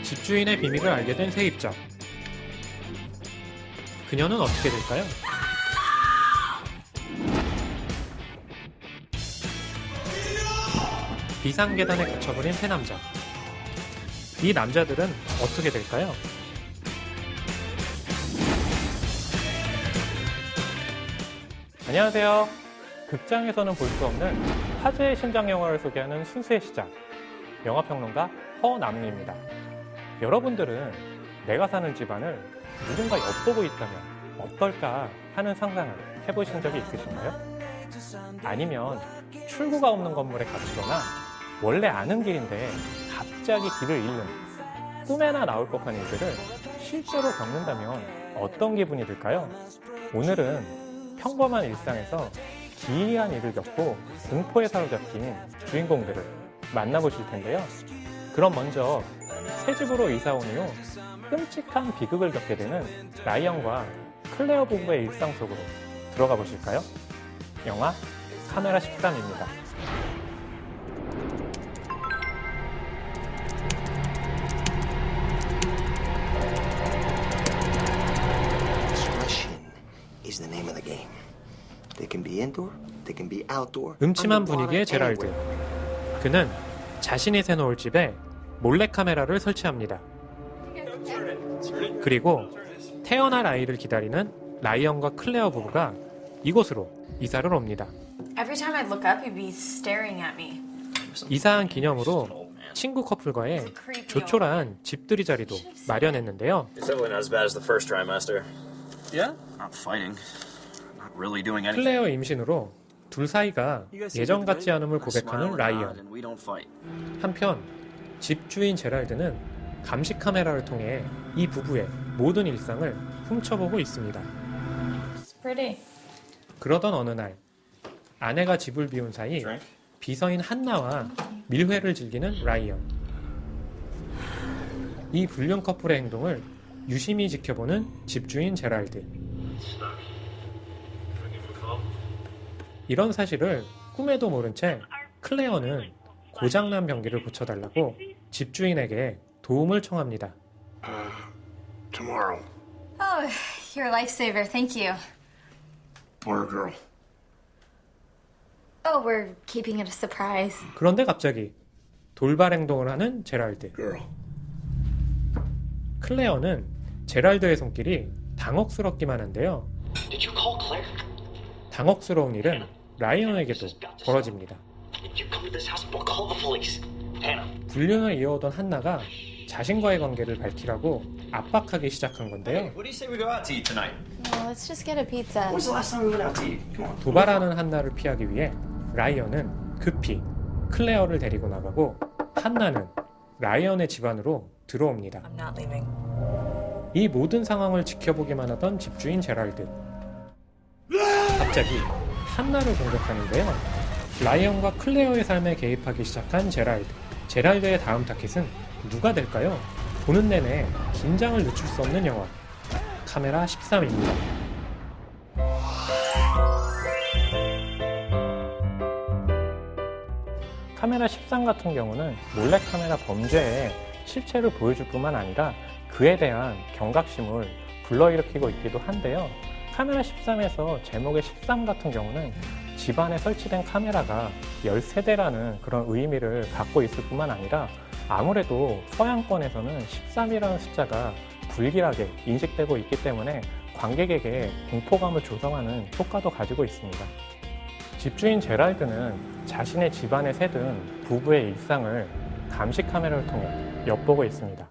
집주인의 비밀을 알게 된 세입자. 그녀는 어떻게 될까요? 비상계단에 갇혀버린 세 남자. 이 남자들은 어떻게 될까요? 안녕하세요. 극장에서는 볼 수 없는 화제의 신작 영화를 소개하는 순수의 시작, 영화평론가 허남리입니다. 여러분들은 내가 사는 집안을 누군가 엿보고 있다면 어떨까 하는 상상을 해보신 적이 있으신가요? 아니면 출구가 없는 건물에 갇히거나 원래 아는 길인데 갑자기 길을 잃는, 꿈에나 나올 법한 일들을 실제로 겪는다면 어떤 기분이 들까요? 오늘은 평범한 일상에서 기이한 일을 겪고 공포에 사로잡힌 주인공들을 만나보실 텐데요. 그럼 먼저 새 집으로 이사 온 이후 끔찍한 비극을 겪게 되는 라이언과 클레어 부부의 일상 속으로 들어가 보실까요? 영화 카메라 13입니다. 음침한 분위기의 제랄드. 그는 자신이 새놓을 집에 몰래카메라를 설치합니다. 그리고 태어날 아이를 기다리는 라이언과 클레어 부부가 이곳으로 이사를 옵니다. 이사한 기념으로 친구 커플과의 조촐한 집들이 자리도 마련했는데요. 클레어 임신으로 둘 사이가 예전 같지 않음을 고백하는 라이언. 한편 집주인 제랄드는 감시 카메라를 통해 이 부부의 모든 일상을 훔쳐보고 있습니다. 그러던 어느 날 아내가 집을 비운 사이 비서인 한나와 밀회를 즐기는 라이언. 이 불륜 커플의 행동을 유심히 지켜보는 집주인 제랄드. 이런 사실을 꿈에도 모른 채 클레어는 고장난 변기를 고쳐달라고 집주인에게 도움을 청합니다. Tomorrow. Oh, you're a lifesaver. Thank you. Boy or girl? Oh, we're keeping it a surprise. 그런데 갑자기 돌발 행동을 하는 제랄드. Girl. 클레어는 제랄드의 손길이 당혹스럽기만 한데요. Did you call Claire? 당혹스러운 일은 라이언에게도 벌어집니다. If you come to this house, we'll call the police. Hannah. 불륜을 이어오던 한나가 자신과의 관계를 밝히라고 압박하기 시작한 건데요. What do you say we go out to eat tonight? Well, let's just get a pizza. When's the last time we went out to eat? Come on. 도발하는 한나를 피하기 위해 라이언은 급히 클레어를 데리고 나가고 한나는 라이언의 집안으로 들어옵니다. I'm not leaving. 이 모든 상황을 지켜보기만 하던 집주인 제랄드. 갑자기 한나를 공격하는데요. 라이언과 클레어의 삶에 개입하기 시작한 제랄드. 제랄드의 다음 타깃은 누가 될까요? 보는 내내 긴장을 늦출 수 없는 영화 카메라 13입니다. 카메라 13 같은 경우는 몰래카메라 범죄의 실체를 보여줄 뿐만 아니라 그에 대한 경각심을 불러일으키고 있기도 한데요. 카메라 13에서 제목의 13 같은 경우는 집안에 설치된 카메라가 13대라는 그런 의미를 갖고 있을 뿐만 아니라 아무래도 서양권에서는 13이라는 숫자가 불길하게 인식되고 있기 때문에 관객에게 공포감을 조성하는 효과도 가지고 있습니다. 집주인 제랄드는 자신의 집안에 새든 부부의 일상을 감시 카메라를 통해 엿보고 있습니다.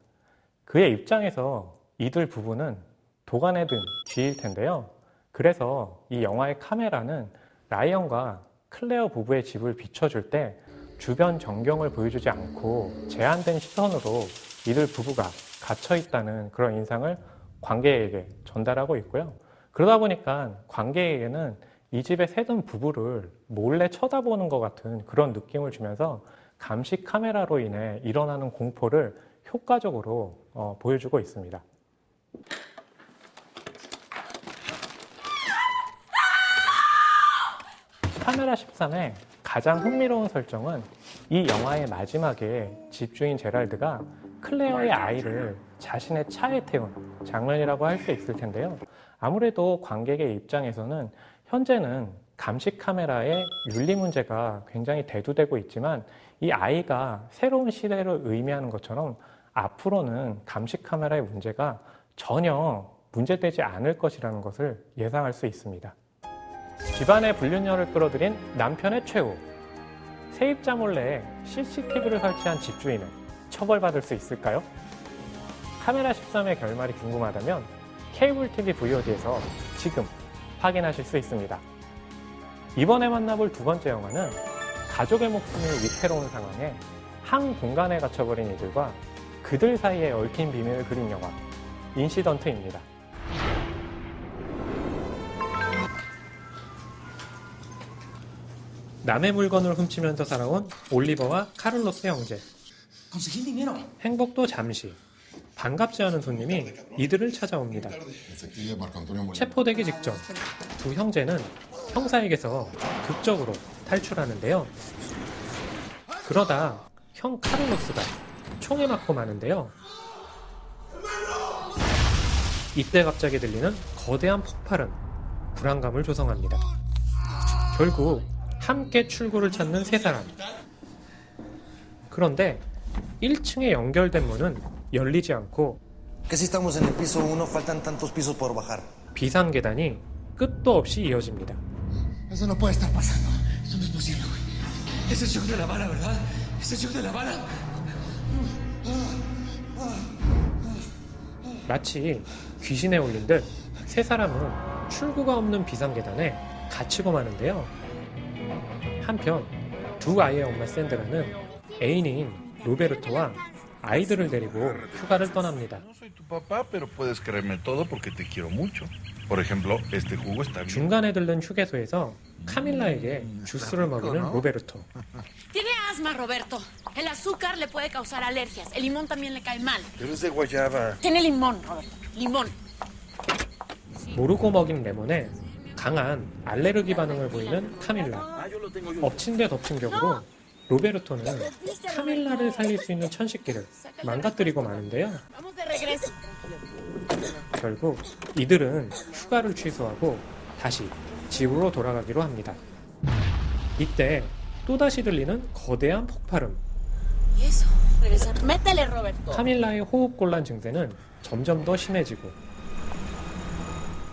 그의 입장에서 이들 부부는 도가내 든 쥐일 텐데요. 그래서 이 영화의 카메라는 라이언과 클레어 부부의 집을 비춰줄 때 주변 전경을 보여주지 않고 제한된 시선으로 이들 부부가 갇혀있다는 그런 인상을 관객에게 전달하고 있고요. 그러다 보니까 관객에게는 이 집에 새든 부부를 몰래 쳐다보는 것 같은 그런 느낌을 주면서 감시 카메라로 인해 일어나는 공포를 효과적으로 보여주고 있습니다. 카메라 13의 가장 흥미로운 설정은 이 영화의 마지막에 집주인 제랄드가 클레어의 아이를 자신의 차에 태운 장면이라고 할 수 있을 텐데요. 아무래도 관객의 입장에서는 현재는 감시 카메라의 윤리 문제가 굉장히 대두되고 있지만 이 아이가 새로운 시대를 의미하는 것처럼 앞으로는 감시 카메라의 문제가 전혀 문제되지 않을 것이라는 것을 예상할 수 있습니다. 집안의 불륜녀를 끌어들인 남편의 최후. 세입자 몰래 CCTV를 설치한 집주인은 처벌받을 수 있을까요? 카메라 13의 결말이 궁금하다면 케이블 TV VOD에서 지금 확인하실 수 있습니다. 이번에 만나볼 두 번째 영화는 가족의 목숨이 위태로운 상황에 한 공간에 갇혀버린 이들과 그들 사이에 얽힌 비밀을 그린 영화 인시던트입니다. 남의 물건을 훔치면서 살아온 올리버와 카를로스의 형제. 행복도 잠시. 반갑지 않은 손님이 이들을 찾아옵니다. 체포되기 직전 두 형제는 형사에게서 극적으로 탈출하는데요. 그러다 형 카를로스가 총에 맞고 마는데요. 이때 갑자기 들리는 거대한 폭발은 불안감을 조성합니다. 결국 함께 출구를 찾는 세 사람. 그런데 1층에 연결된 문은 열리지 않고 Casi estamos en el piso 1, faltan tantos pisos por bajar. 비상계단이 끝도 없이 이어집니다. Eso no puede estar pasando. Eso no es posible, güey. Es el shock de la bala, ¿verdad? Es el shock de la bala. 마치 귀신에 올린 듯 세 사람은 출구가 없는 비상계단에 갇히고 마는데요. 한편 두 아이의 엄마 샌드라는 애인인 로베르토와 아이들을 데리고 휴가를 떠납니다. No soy tu papá, pero puedes creerme todo porque te quiero mucho. Por ejemplo, este jugo está bien. 중간에 들른 휴게소에서 카밀라에게 주스를 먹이는 로베르토. Tiene asma, Roberto. El azúcar le puede causar alergias. El limón también le cae mal. Pero es de guayaba. Tiene limón, Roberto. Limón. 모르고 먹인 레몬에 강한 알레르기 반응을 보이는 카밀라. 엎친 데 덮친 격으로 로베르토는 카밀라를 살릴 수 있는 천식기를 망가뜨리고 마는데요. Vamos de regreso. 결국 이들은 휴가를 취소하고 다시 집으로 돌아가기로 합니다. 이때 또다시 들리는 거대한 폭발음. ¿Y eso? Regresar. Métele, Roberto. 카밀라의 호흡곤란 증세는 점점 더 심해지고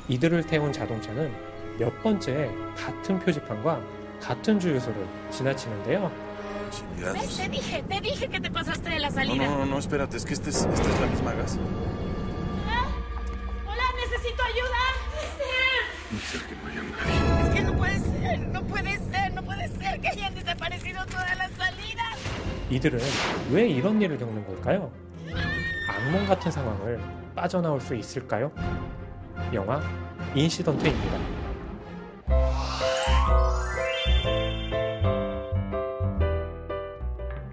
이들을 태운 자동차는 몇 번째 같은 표지판과 같은 주유소를 지나치는데요. ¿Ves? Te dije que te pasaste de la No, salida. no, espérate, es que esta es la misma gas. Hola, necesito ayuda. No sé que no haya nadie. Es que no puede ser, no puede ser, no puede ser que hayan desaparecido todas las salidas. 이들은 왜 이런 일을 겪는 걸까요? 악몽 같은 상황을 빠져나올 수 있을까요? 영화 인시던트입니다.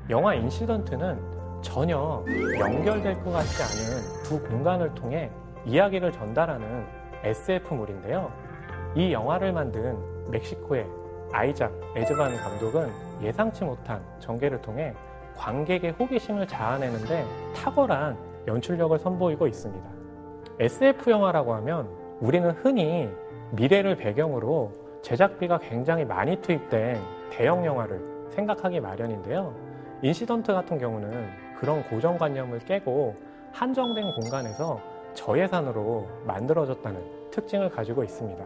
영화 인시던트는 전혀 연결될 것 같지 않은 두 공간을 통해 이야기를 전달하는 SF물인데요. 이 영화를 만든 멕시코의 아이작 에즈반 감독은 예상치 못한 전개를 통해 관객의 호기심을 자아내는데 탁월한 연출력을 선보이고 있습니다. SF 영화라고 하면 우리는 흔히 미래를 배경으로 제작비가 굉장히 많이 투입된 대형 영화를 생각하기 마련인데요. 인시던트 같은 경우는 그런 고정관념을 깨고 한정된 공간에서 저예산으로 만들어졌다는 특징을 가지고 있습니다.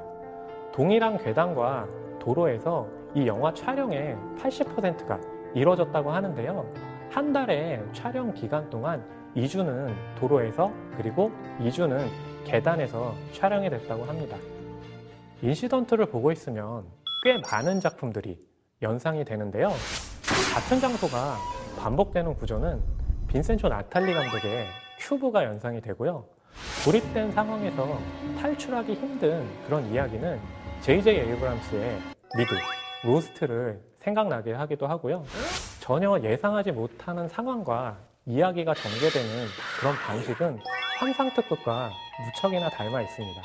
동일한 괴담과 도로에서 이 영화 촬영의 80%가 이루어졌다고 하는데요. 한 달의 촬영 기간 동안 2주는 도로에서 그리고 2주는 계단에서 촬영이 됐다고 합니다. 인시던트를 보고 있으면 꽤 많은 작품들이 연상이 되는데요. 같은 장소가 반복되는 구조는 빈센조 나탈리 감독의 큐브가 연상이 되고요. 고립된 상황에서 탈출하기 힘든 그런 이야기는 J.J. 에이브람스의 미드, 로스트를 생각나게 하기도 하고요. 전혀 예상하지 못하는 상황과 이야기가 전개되는 그런 방식은 환상특급과 무척이나 닮아 있습니다.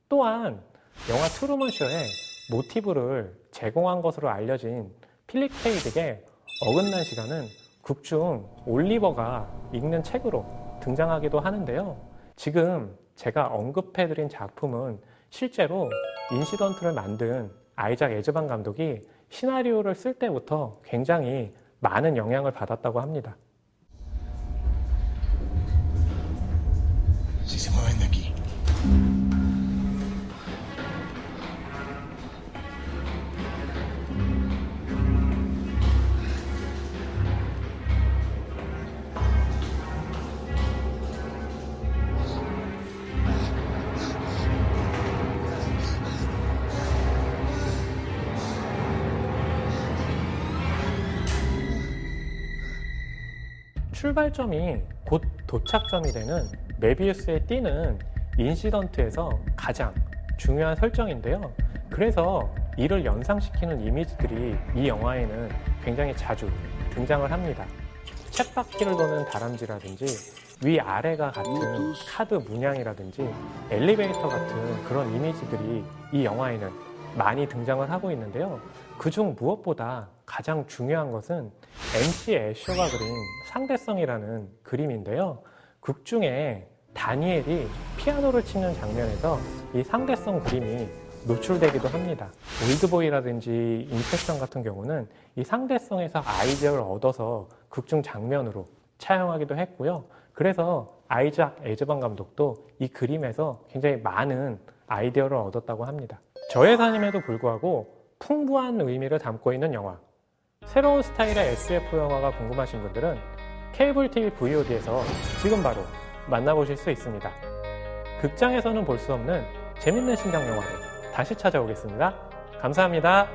또한 영화 트루먼 쇼의 모티브를 제공한 것으로 알려진 필립 K 딕의 어긋난 시간은 극중 올리버가 읽는 책으로 등장하기도 하는데요. 지금 제가 언급해드린 작품은 실제로 인시던트를 만든 아이작 에즈반 감독이 시나리오를 쓸 때부터 굉장히 많은 영향을 받았다고 합니다. Si se mueven de aquí. 출발점이 곧 도착점이 되는 메비우스의 띠는 인시던트에서 가장 중요한 설정인데요. 그래서 이를 연상시키는 이미지들이 이 영화에는 굉장히 자주 등장을 합니다. 쳇바퀴를 도는 다람쥐라든지 위아래가 같은 카드 문양이라든지 엘리베이터 같은 그런 이미지들이 이 영화에는 많이 등장을 하고 있는데요. 그중 무엇보다 가장 중요한 것은 MC 애셔가 그린 상대성이라는 그림인데요. 극 중에 다니엘이 피아노를 치는 장면에서 이 상대성 그림이 노출되기도 합니다. 올드보이라든지 인셉션 같은 경우는 이 상대성에서 아이디어를 얻어서 극중 장면으로 차용하기도 했고요. 그래서 아이작 에즈반 감독도 이 그림에서 굉장히 많은 아이디어를 얻었다고 합니다. 저예산임에도 불구하고 풍부한 의미를 담고 있는 영화, 새로운 스타일의 SF 영화가 궁금하신 분들은 케이블 TV VOD에서 지금 바로 만나보실 수 있습니다. 극장에서는 볼 수 없는 재밌는 신작 영화로 다시 찾아오겠습니다. 감사합니다.